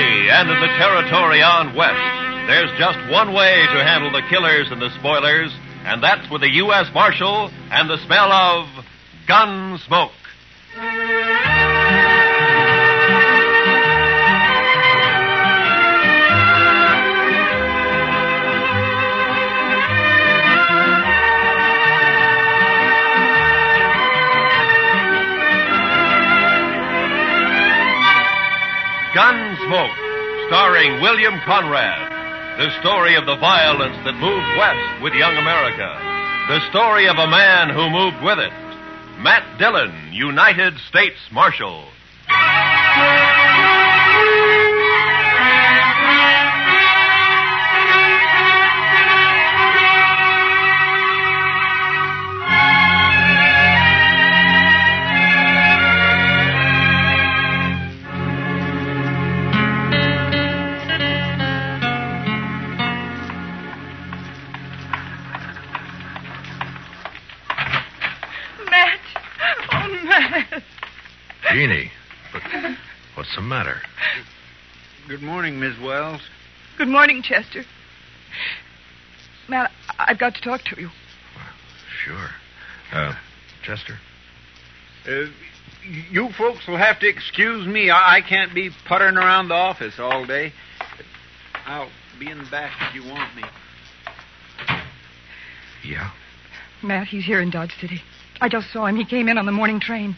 city and in the territory on west, there's just one way to handle the killers and the spoilers, and that's with the U.S. Marshal and the smell of Gunsmoke. Gunsmoke, starring William Conrad. The story of the violence that moved west with young America. The story of a man who moved with it. Matt Dillon, United States Marshal. Jeannie, what's the matter? Good morning, Miss Wells. Good morning, Chester. Matt, I've got to talk to you. Sure. Chester? You folks will have to excuse me. I can't be puttering around the office all day. I'll be in the back if you want me. Yeah? Matt, he's here in Dodge City. I just saw him. He came in on the morning train.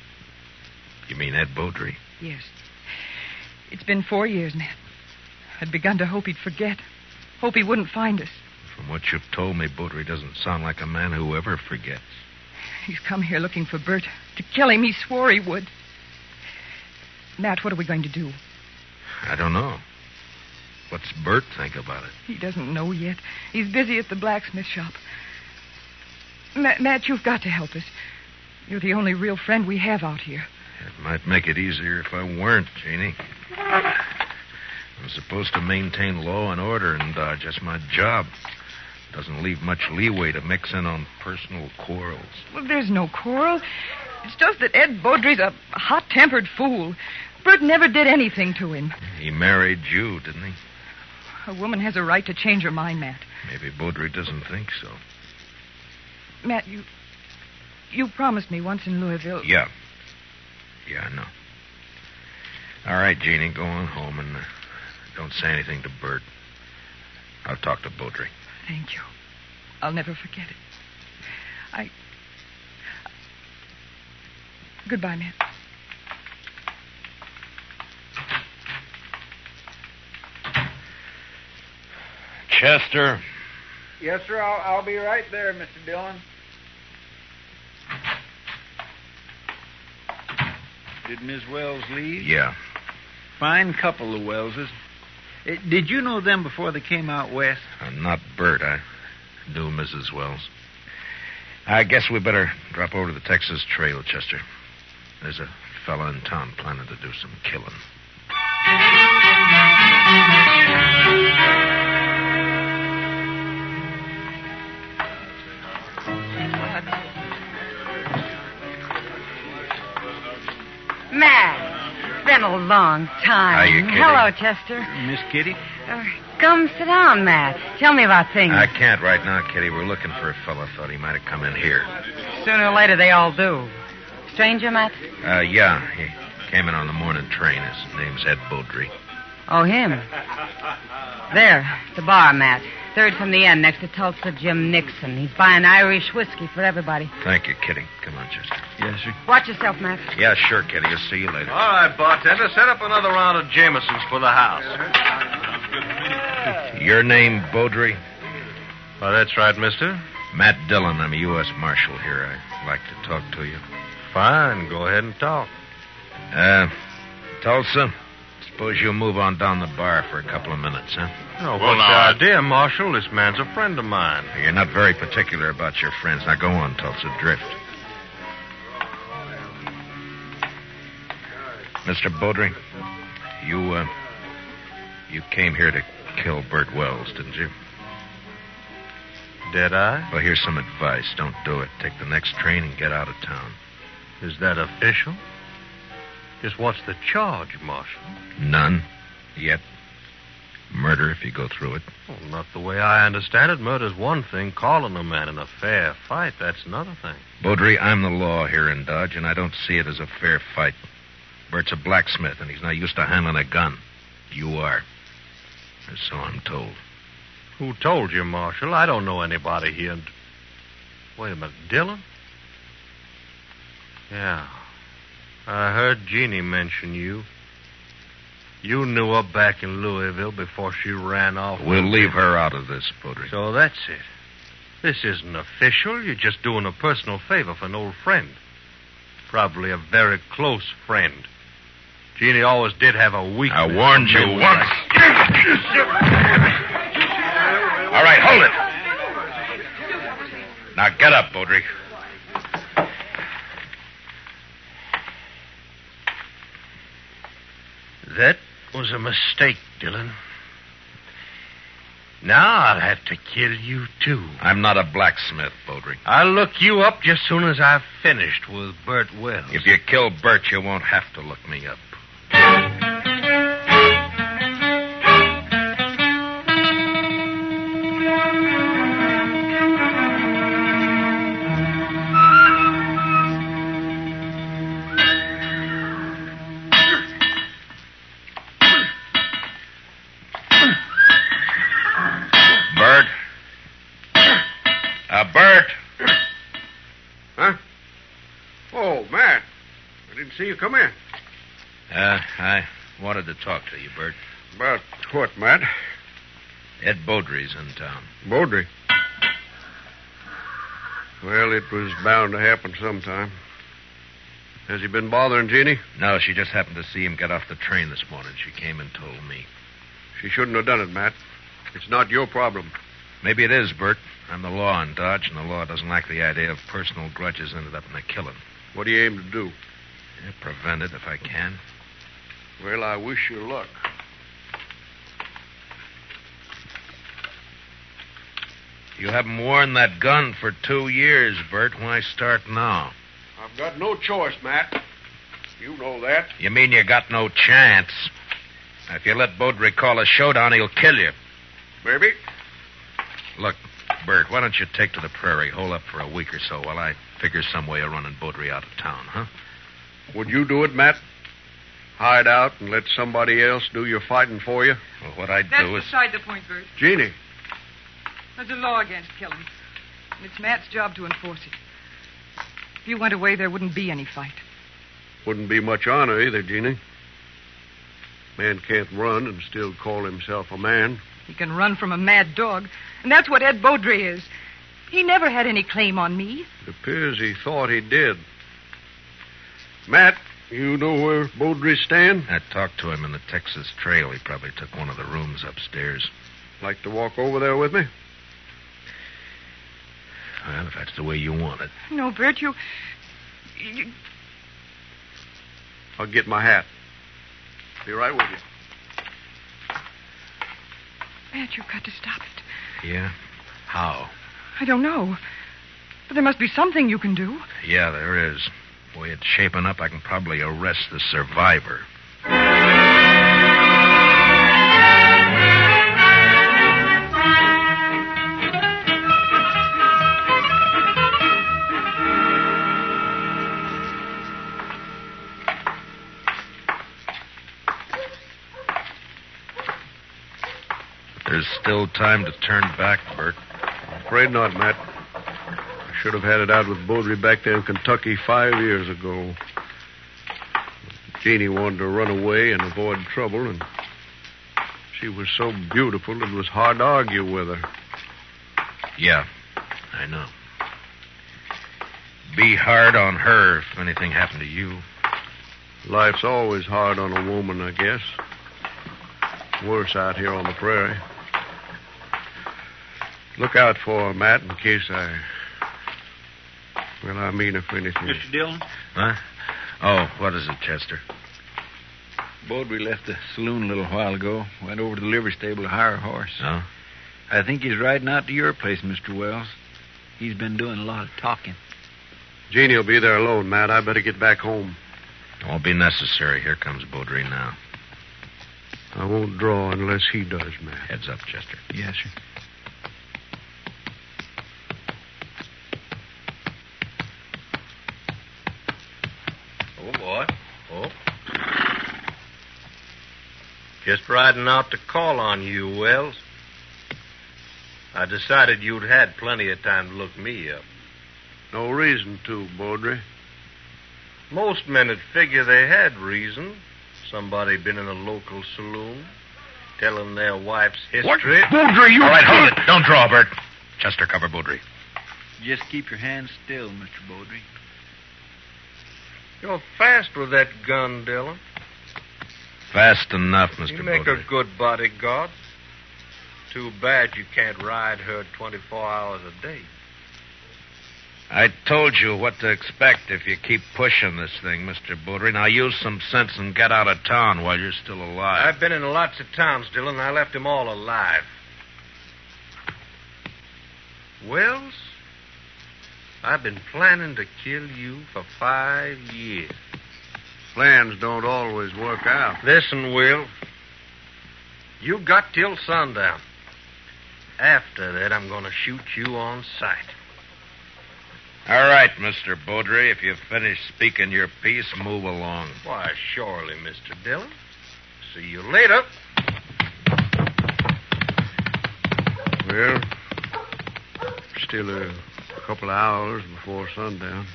You mean Ed Beaudry? Yes. It's been 4 years, Matt. I'd begun to hope he'd forget. Hope he wouldn't find us. From what you've told me, Beaudry doesn't sound like a man who ever forgets. He's come here looking for Bert. To kill him, he swore he would. Matt, what are we going to do? I don't know. What's Bert think about it? He doesn't know yet. He's busy at the blacksmith shop. Matt, you've got to help us. You're the only real friend we have out here. It might make it easier if I weren't, Jeannie. I'm supposed to maintain law and order in Dodge. That's my job. Doesn't leave much leeway to mix in on personal quarrels. Well, there's no quarrel. It's just that Ed Beaudry's a hot-tempered fool. Bert never did anything to him. He married you, didn't he? A woman has a right to change her mind, Matt. Maybe Beaudry doesn't think so. Matt, you promised me once in Louisville. Yeah. Yeah, I know. All right, Jeannie, go on home and don't say anything to Bert. I'll talk to Beaudry. Thank you. I'll never forget it. Goodbye, Matt. Chester. Yes, sir. I'll be right there, Mr. Dillon. Did Miss Wells leave? Yeah. Fine couple of Wellses. Did you know them before they came out west? Not Bert. I knew Mrs. Wells. I guess we better drop over to the Texas Trail, Chester. There's a fella in town planning to do some killing. Matt, it's been a long time. Hiya, Kitty. Hello, Chester. Miss Kitty? Come sit down, Matt. Tell me about things. I can't right now, Kitty. We're looking for a fella. Thought he might have come in here. Sooner or later, they all do. Stranger, Matt? Yeah. He came in on the morning train. His name's Ed Beaudry. Oh, him. There, the bar, Matt. Third from the end, next to Tulsa Jim Nixon. He's buying Irish whiskey for everybody. Thank you, Kitty. Come on, Chester. Yes, sir. Watch yourself, Matt. Yeah, sure, Kitty. I'll see you later. All right, bartender, set up another round of Jamesons for the house. Your name, Beaudry? Well, that's right, mister. Matt Dillon. I'm a U.S. Marshal here. I'd like to talk to you. Fine, go ahead and talk. Tulsa, suppose you'll move on down the bar for a couple of minutes, huh? Oh, what's the idea, Marshal? This man's a friend of mine. You're not very particular about your friends. Now go on, Tulsa. Drift. Mr. Beaudry, you came here to kill Bert Wells, didn't you? Did I? Well, here's some advice. Don't do it. Take the next train and get out of town. Is that official? Just what's the charge, Marshal? None. Yet, murder if you go through it. Well, not the way I understand it. Murder's one thing. Calling a man in a fair fight, that's another thing. Baudry, I'm the law here in Dodge, and I don't see it as a fair fight. Bert's a blacksmith, and he's not used to handling a gun. You are. Or so I'm told. Who told you, Marshal? I don't know anybody here. Wait a minute, Dillon? Yeah. I heard Jeannie mention you. You knew her back in Louisville before she ran off. We'll leave her out of this, Baudry. So that's it. This isn't official. You're just doing a personal favor for an old friend. Probably a very close friend. Jeannie always did have a weakness. I warned you once. All right, hold it. Now get up, Baudry. That was a mistake, Dillon. Now I'll have to kill you, too. I'm not a blacksmith, Baudry. I'll look you up just soon as I've finished with Bert Wells. If you kill Bert, you won't have to look me up. Bert. Huh? Oh, Matt. I didn't see you come in. I wanted to talk to you, Bert. About what, Matt? Ed Baudry's in town. Baudry? Well, it was bound to happen sometime. Has he been bothering Jeannie? No, she just happened to see him get off the train this morning. She came and told me. She shouldn't have done it, Matt. It's not your problem. Maybe it is, Bert. I'm the law in Dodge, and the law doesn't like the idea of personal grudges ended up in a killing. What do you aim to do? Prevent it if I can. Well, I wish you luck. You haven't worn that gun for 2 years, Bert. Why start now? I've got no choice, Matt. You know that. You mean you got no chance? If you let Baudry call a showdown, he'll kill you. Maybe. Look, Bert, why don't you take to the prairie, hole up for a week or so while I figure some way of running Baudry out of town, huh? Would you do it, Matt? Hide out and let somebody else do your fighting for you? Well, what I'd That's do is... beside the point, Bert. Jeannie. There's a law against killing. And it's Matt's job to enforce it. If you went away, there wouldn't be any fight. Wouldn't be much honor either, Jeannie. Man can't run and still call himself a man. He can run from a mad dog. And that's what Ed Baudry is. He never had any claim on me. It appears he thought he did. Matt, you know where Baudry's stand? I talked to him in the Texas Trail. He probably took one of the rooms upstairs. Like to walk over there with me? Well, if that's the way you want it. No, Bert, you... I'll get my hat. Be right with you. Matt, you've got to stop it. Yeah? How? I don't know. But there must be something you can do. Yeah, there is. The way it's shaping up, I can probably arrest the survivor. There's still time to turn back, Bert. I'm afraid not, Matt. I should have had it out with Baudry back there in Kentucky 5 years ago. Jeannie wanted to run away and avoid trouble, and she was so beautiful it was hard to argue with her. Yeah, I know. Be hard on her if anything happened to you. Life's always hard on a woman, I guess. Worse out here on the prairie. Look out for her, Matt, in case I... Well, I mean if anything... Mr. Dillon? Huh? Oh, what is it, Chester? Baudry left the saloon a little while ago. Went over to the livery stable to hire a horse. Oh? I think he's riding out to your place, Mr. Wells. He's been doing a lot of talking. Jeannie will be there alone, Matt. I better get back home. It won't be necessary. Here comes Baudry now. I won't draw unless he does, Matt. Heads up, Chester. Yes, sir. Oh, boy. Oh. Just riding out to call on you, Wells. I decided you'd had plenty of time to look me up. No reason to, Baudry. Most men would figure they had reason. Somebody been in a local saloon, telling their wife's history. Baudry, you... All right, hold it. Don't draw, Bert. Chester, cover Baudry. Just keep your hands still, Mr. Baudry. You're fast with that gun, Dillon. Fast enough, Mr. You make Baudry. a good bodyguard. Too bad you can't ride her 24 hours a day. I told you what to expect if you keep pushing this thing, Mr. Baudry. Now use some sense and get out of town while you're still alive. I've been in lots of towns, Dillon. I left them all alive. Wells, I've been planning to kill you for 5 years. Plans don't always work out. Listen, Will. You got till sundown. After that, I'm going to shoot you on sight. All right, Mr. Baudry. If you've finished speaking your piece, move along. Why, surely, Mr. Dillon. See you later. Well, still a couple of hours before sundown.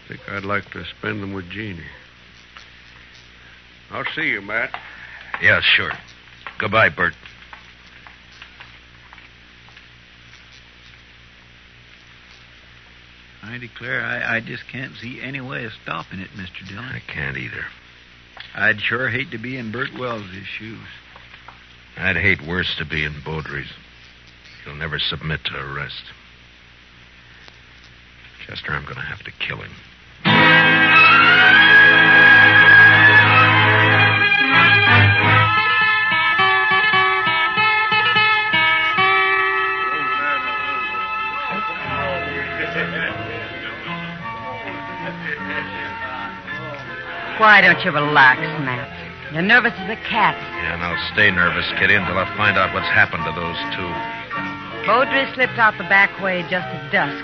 I think I'd like to spend them with Jeannie. I'll see you, Matt. Yeah, sure. Goodbye, Bert. I declare I just can't see any way of stopping it, Mr. Dillon. I can't either. I'd sure hate to be in Bert Wells' shoes. I'd hate worse to be in Baudry's. He'll never submit to arrest. Chester, I'm going to have to kill him. Why don't you relax, Matt? You're nervous as a cat. Yeah, and I'll stay nervous, Kitty, until I find out what's happened to those two. Baudry slipped out the back way just at dusk.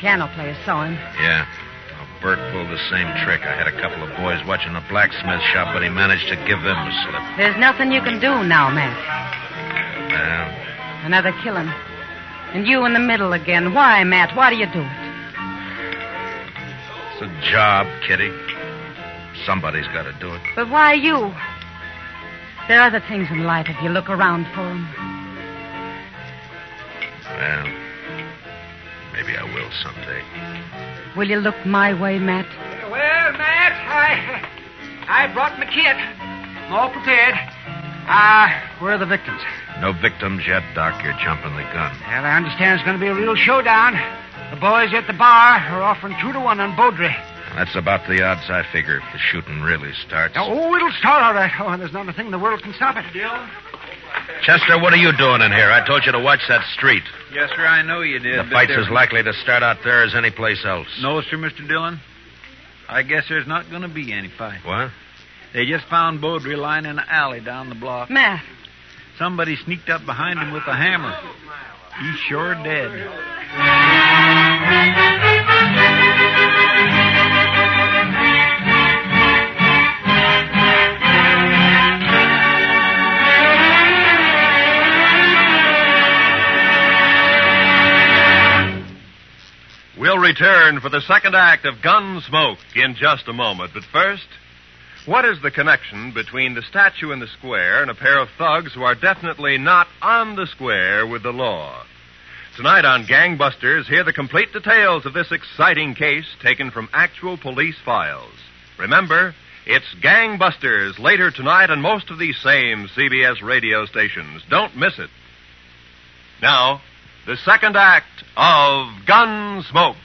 Piano player saw him. Yeah. Well, Bert pulled the same trick. I had a couple of boys watching the blacksmith shop, but he managed to give them the slip. There's nothing you can do now, Matt. Well, Another killing. And you in the middle again. Why, Matt? Why do you do it? it's a job, Kitty. Somebody's got to do it. But why you? There are other things in life if you look around for them. Well, maybe I will someday. Will you look my way, Matt? Well, Matt, I brought my kit. I'm all prepared. Where are the victims? No victims yet, Doc. You're jumping the gun. Well, I understand it's going to be a real showdown. The boys at the bar are offering 2-1 on Baudry. That's about the odds I figure if the shooting really starts. Oh, it'll start all right. Oh, and there's not a thing in the world can stop it. Chester, what are you doing in here? I told you to watch that street. Yes, sir, I know you did. The fight's as likely to start out there as any place else. No, sir, Mr. Dillon. I guess there's not going to be any fight. What? They just found Baudry lying in an alley down the block. Matt. Somebody sneaked up behind him with a hammer. He's sure dead. We'll return for the second act of Gunsmoke in just a moment. But first, what is the connection between the statue in the square and a pair of thugs who are definitely not on the square with the law? Tonight on Gangbusters, hear the complete details of this exciting case taken from actual police files. Remember, it's Gangbusters later tonight on most of these same CBS radio stations. Don't miss it. Now, the second act of Gunsmoke.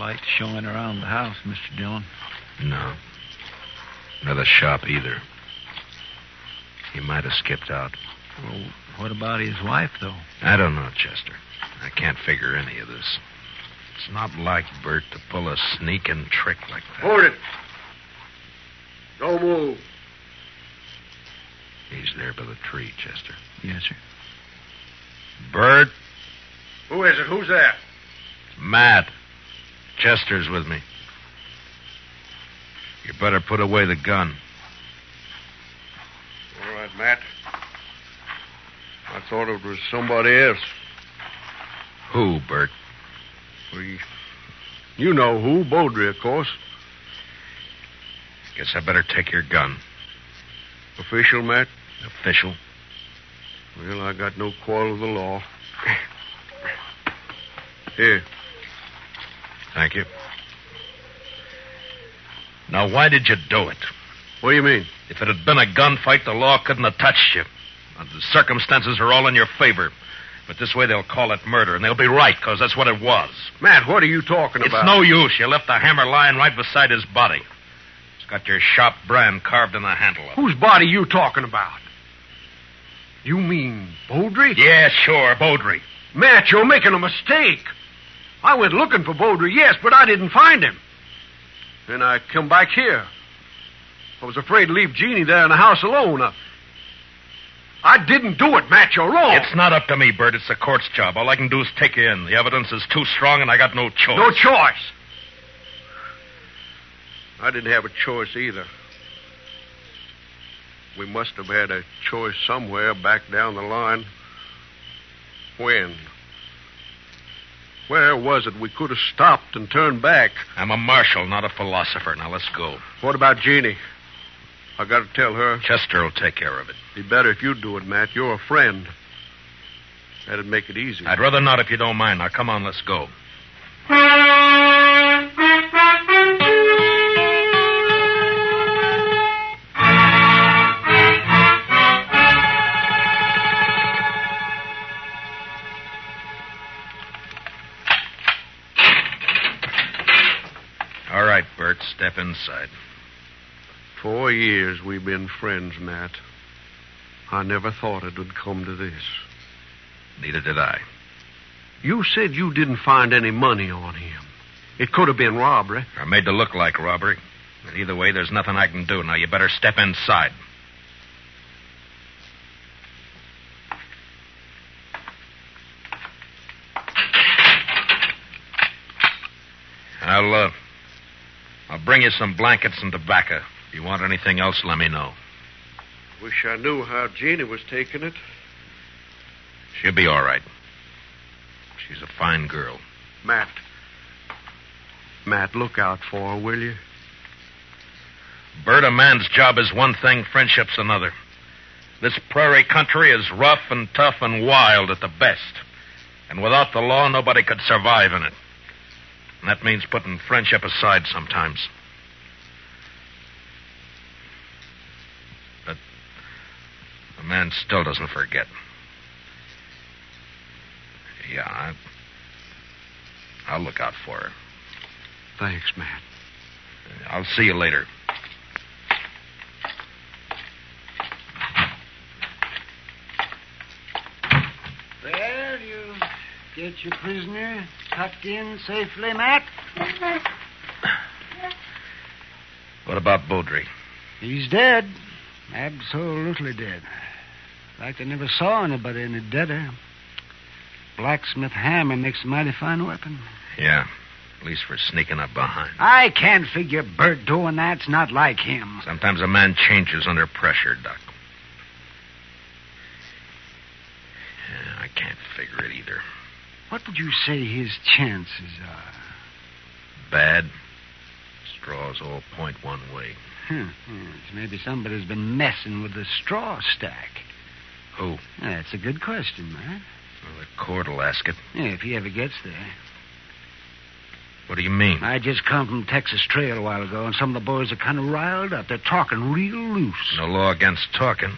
light showing around the house, Mr. Dillon. No. Nor the shop either. He might have skipped out. Well, what about his wife, though? I don't know, Chester. I can't figure any of this. It's not like Bert to pull a sneaking trick like that. Hold it. Don't move. He's there by the tree, Chester. Yes, sir. Bert? Who is it? Who's that? Matt. Chester's with me. You better put away the gun. All right, Matt. I thought it was somebody else. Who, Bert? You know who. Beaudry, of course. Guess I better take your gun. Official, Matt? Official? Well, I got no quarrel with the law. Here. Thank you. Now, why did you do it? What do you mean? If it had been a gunfight, the law couldn't have touched you. The circumstances are all in your favor. But this way they'll call it murder, and they'll be right, because that's what it was. Matt, what are you talking about? It's no use. You left the hammer lying right beside his body. It's got your shop brand carved in the handle of it. Whose body you talking about? You mean Beaudry? Yeah, sure, Beaudry. Matt, you're making a mistake. I went looking for Beaudry, yes, but I didn't find him. Then I come back here. I was afraid to leave Jeannie there in the house alone. I didn't do it, Matt. You're wrong. It's not up to me, Bert. It's the court's job. All I can do is take you in. The evidence is too strong, and I got no choice. No choice. I didn't have a choice either. We must have had a choice somewhere back down the line. When? Where was it we could have stopped and turned back? I'm a marshal, not a philosopher. Now, let's go. What about Jeannie? I got to tell her. Chester will take care of it. Be better if you do it, Matt. You're a friend. That'd make it easy. I'd rather not if you don't mind. Now, come on, let's go. All right, Bert, step inside. 4 years we've been friends, Matt. I never thought it would come to this. Neither did I. You said you didn't find any money on him. It could have been robbery. I made to look like robbery. But either way, there's nothing I can do. Now, you better step inside. I'll bring you some blankets and tobacco. If you want anything else, let me know. Wish I knew how Jeannie was taking it. She'll be all right. She's a fine girl. Matt, look out for her, will you? Bert, a man's job is one thing, friendship's another. This prairie country is rough and tough and wild at the best. And without the law, nobody could survive in it. And that means putting friendship aside sometimes. But a man still doesn't forget. Yeah, I'll look out for her. Thanks, Matt. I'll see you later. Well, you get your prisoner tucked in safely, Matt? What about Beaudry? He's dead. Absolutely dead. Like they never saw anybody any deader. Blacksmith hammer makes a mighty fine weapon. Yeah, at least for sneaking up behind. I can't figure Bert doing that's not like him. Sometimes a man changes under pressure, Doc. Yeah, I can't figure it either. What would you say his chances are? Bad. Straws all point one way. Yes, maybe somebody's been messing with the straw stack. Who? That's a good question, man. Well, the court will ask it. Yeah, if he ever gets there. What do you mean? I just come from Texas Trail a while ago, and some of the boys are kind of riled up. They're talking real loose. No law against talking.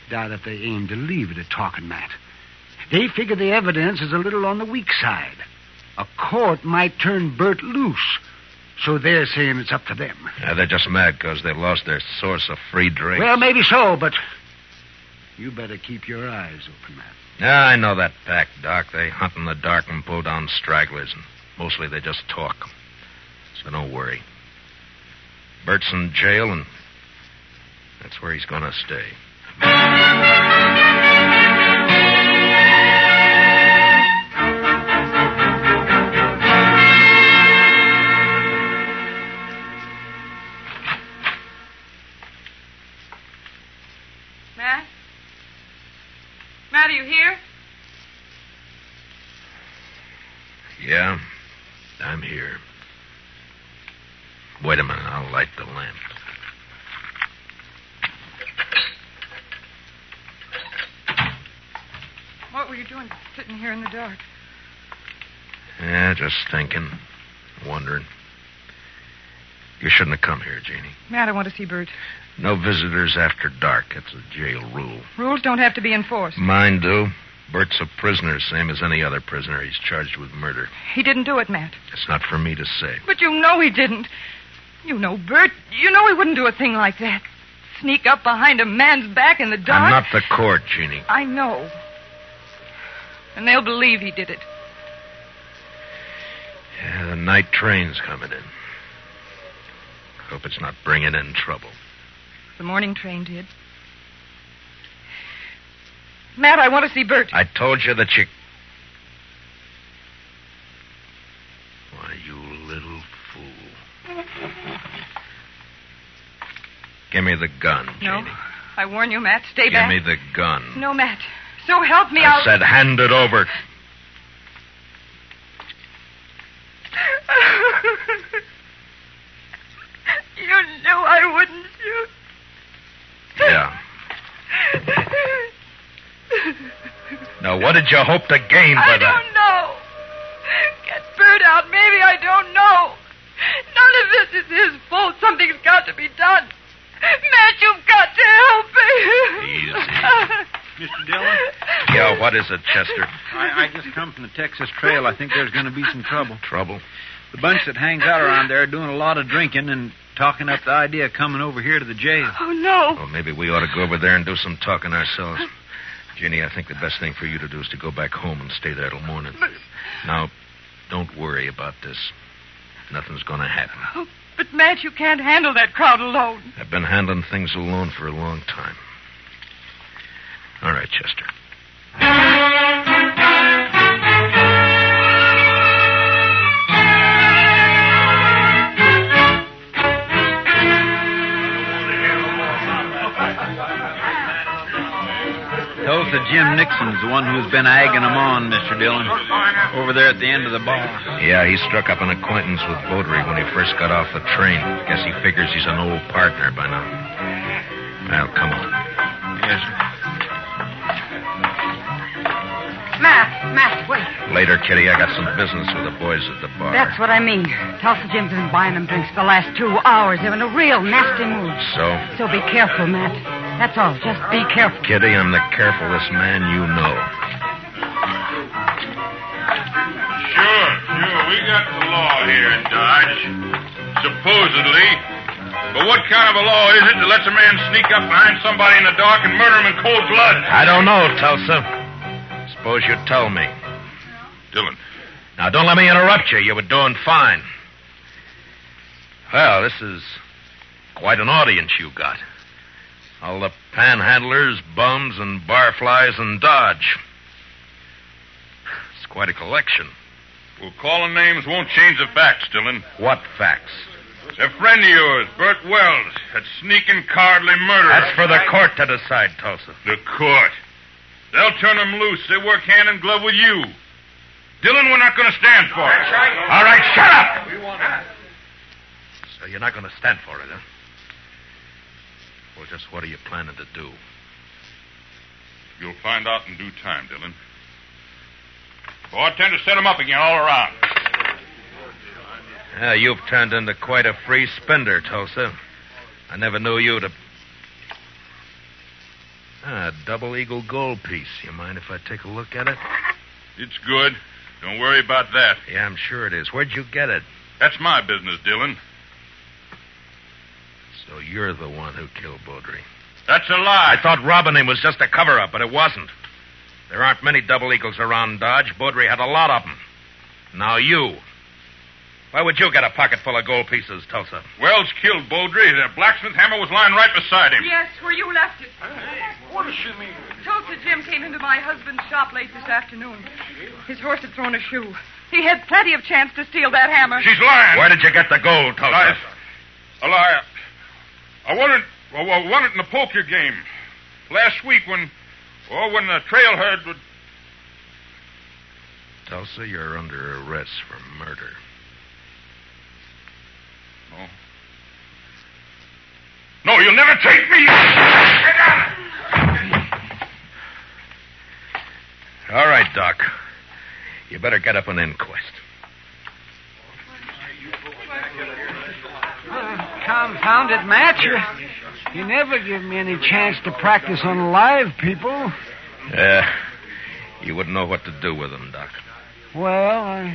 Doubt if they aim to leave it at talking, Matt. They figure the evidence is a little on the weak side. a court might turn Bert loose. So they're saying it's up to them. Yeah, they're just mad because they lost their source of free drink. Well, maybe so, but you better keep your eyes open, Matt. Yeah, I know that pack, Doc. They hunt in the dark and pull down stragglers, and mostly they just talk. So don't worry. Bert's in jail, and that's where he's going to stay. Matt? Matt, are you here? Yeah, I'm here. Wait a minute, I'll light the lamp. What were you doing sitting here in the dark? Yeah, just thinking, wondering. You shouldn't have come here, Jeannie. Matt, I want to see Bert. No visitors after dark. It's a jail rule. Rules don't have to be enforced. Mine do. Bert's a prisoner, same as any other prisoner. He's charged with murder. He didn't do it, Matt. It's not for me to say. But you know he didn't. You know Bert. You know he wouldn't do a thing like that. Sneak up behind a man's back in the dark. I'm not the court, Jeannie. I know. And they'll believe he did it. Yeah, the night train's coming in. Hope it's not bringing in trouble. The morning train did. Matt, I want to see Bert. I told you that you... Why, you little fool. Give me the gun, No. Jeannie. I warn you, Matt. Stay Give back. me the gun. No, Matt. So help me, I said hand it over. You knew I wouldn't shoot. Yeah. Now, what did you hope to gain by I that? don't know. Get Bert out. Maybe I don't know. None of this is his fault. Something's got to be done. Matt, you've got to help me. Easy. Mr. Dillon? Yeah, what is it, Chester? I just come from the Texas Trail. I think there's going to be some trouble. Trouble? The bunch that hangs out around there are doing a lot of drinking and talking up the idea of coming over here to the jail. Oh, no. Well, maybe we ought to go over there and do some talking ourselves. Ginny, I think the best thing for you to do is to go back home and stay there till morning. Now, don't worry about this. Nothing's going to happen. Oh, but, Matt, you can't handle that crowd alone. I've been handling things alone for a long time. All right, Chester. Tulsa Jim Nixon's the one who's been egging them on, Mr. Dillon. Over there at the end of the bar. Yeah, he struck up an acquaintance with Beaudry when he first got off the train. Guess he figures he's an old partner by now. Well, come on. Yes, sir. Matt, wait. Later, Kitty, I got some business with the boys at the bar. That's what I mean. Tulsa Jim's been buying them drinks the last 2 hours. They're in a real nasty mood. So? So be careful, Matt. That's all. Just be careful. Kitty, I'm the carefulest man you know. Sure. We got the law here in Dodge. Supposedly. But what kind of a law is it that lets a man sneak up behind somebody in the dark and murder him in cold blood? I don't know, Tulsa. Suppose you tell me. Dillon. Now, don't let me interrupt you. You were doing fine. Well, this is quite an audience you got. All the panhandlers, bums, and barflies in Dodge. It's quite a collection. Well, calling names won't change the facts, Dillon. What facts? A friend of yours, Bert Wells, that sneaking cowardly murderer. That's for the court to decide, Tulsa. The court. They'll turn him loose. They work hand in glove with you. Dillon, we're not going to stand for it. All right, shut up! So you're not going to stand for it, huh? Well, just what are you planning to do? You'll find out in due time, Dillon. Oh, I tend to set him up again all around. Yeah, you've turned into quite a free spender, Tulsa. I never knew you to... A double eagle gold piece. You mind if I take a look at it? It's good. Don't worry about that. Yeah, I'm sure it is. Where'd you get it? That's my business, Dillon. So you're the one who killed Baudry. That's a lie. I thought robbing him was just a cover-up, but it wasn't. There aren't many double eagles around Dodge. Baudry had a lot of them. Now you. Why would you get a pocket full of gold pieces, Tulsa? Wells killed Baudry. The blacksmith hammer was lying right beside him. Yes, where you left it. What does she mean? Tulsa Jim came into my husband's shop late this afternoon. His horse had thrown a shoe. He had plenty of chance to steal that hammer. She's lying. Where did you get the gold, Tulsa? A lie. I won it in the poker game. Last week when the trail herd would... Tulsa, you're under arrest for murder. Oh. No, you'll never take me! All right, Doc. You better get up an inquest. Confound it, Matt. You never give me any chance to practice on live people. You wouldn't know what to do with them, Doc. Well,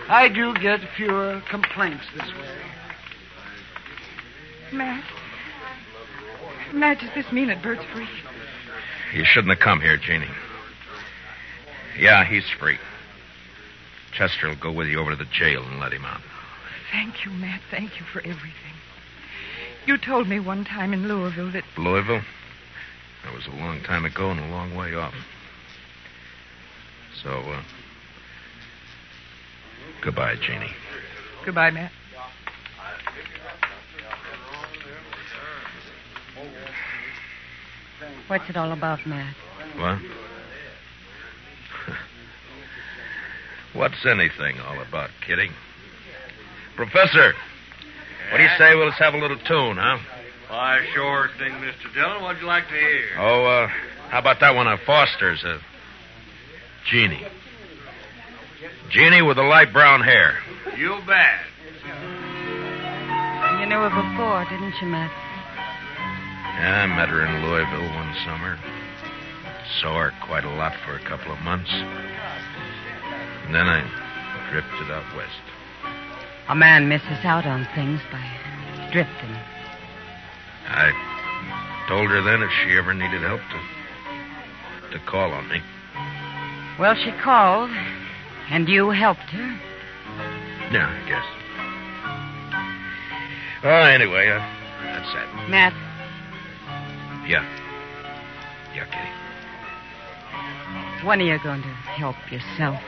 I do get fewer complaints this way. Matt, does this mean that Bert's free? You shouldn't have come here, Jeannie. Yeah, he's free. Chester will go with you over to the jail and let him out. Thank you, Matt. Thank you for everything. You told me one time in Louisville that... Louisville? That was a long time ago and a long way off. So, goodbye, Jeannie. Goodbye, Matt. What's it all about, Matt? What? What's anything all about, Kitty? Professor, what do you say we'll just have a little tune, huh? Why, sure thing, Mr. Dillon. What'd you like to hear? Oh, how about that one of Foster's, Jeannie. Jeannie with the light brown hair. You bet. You knew her before, didn't you, Matt? Yeah, I met her in Louisville one summer. Saw her quite a lot for a couple of months. And then I drifted out west. A man misses out on things by drifting. I told her then if she ever needed help to call on me. Well, she called, and you helped her. Yeah, I guess. Well, anyway, that's that. Matt. Yeah. Yeah, Kitty. When are you going to help yourself?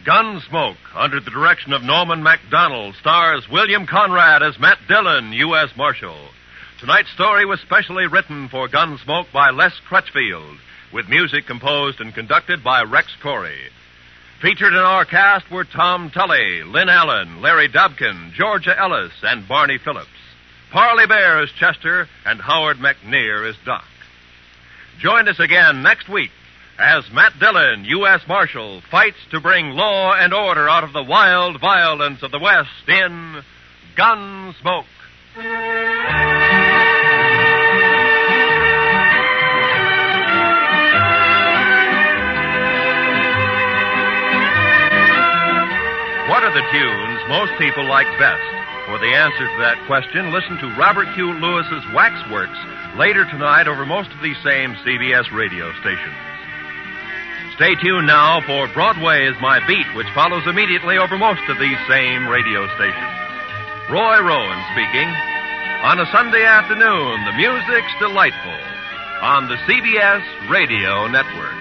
Gunsmoke, under the direction of Norman MacDonald, stars William Conrad as Matt Dillon, U.S. Marshal. Tonight's story was specially written for Gunsmoke by Les Crutchfield, with music composed and conducted by Rex Corey. Featured in our cast were Tom Tully, Lynn Allen, Larry Dobkin, Georgia Ellis, and Barney Phillips. Parley Bear as Chester, and Howard McNear as Doc. Join us again next week as Matt Dillon, U.S. Marshal, fights to bring law and order out of the wild violence of the West in Gunsmoke. What are the tunes most people like best? For the answer to that question, listen to Robert Q. Lewis's Waxworks later tonight over most of these same CBS radio stations. Stay tuned now for Broadway is My Beat, which follows immediately over most of these same radio stations. Roy Rowan speaking. On a Sunday afternoon, the music's delightful on the CBS Radio Network.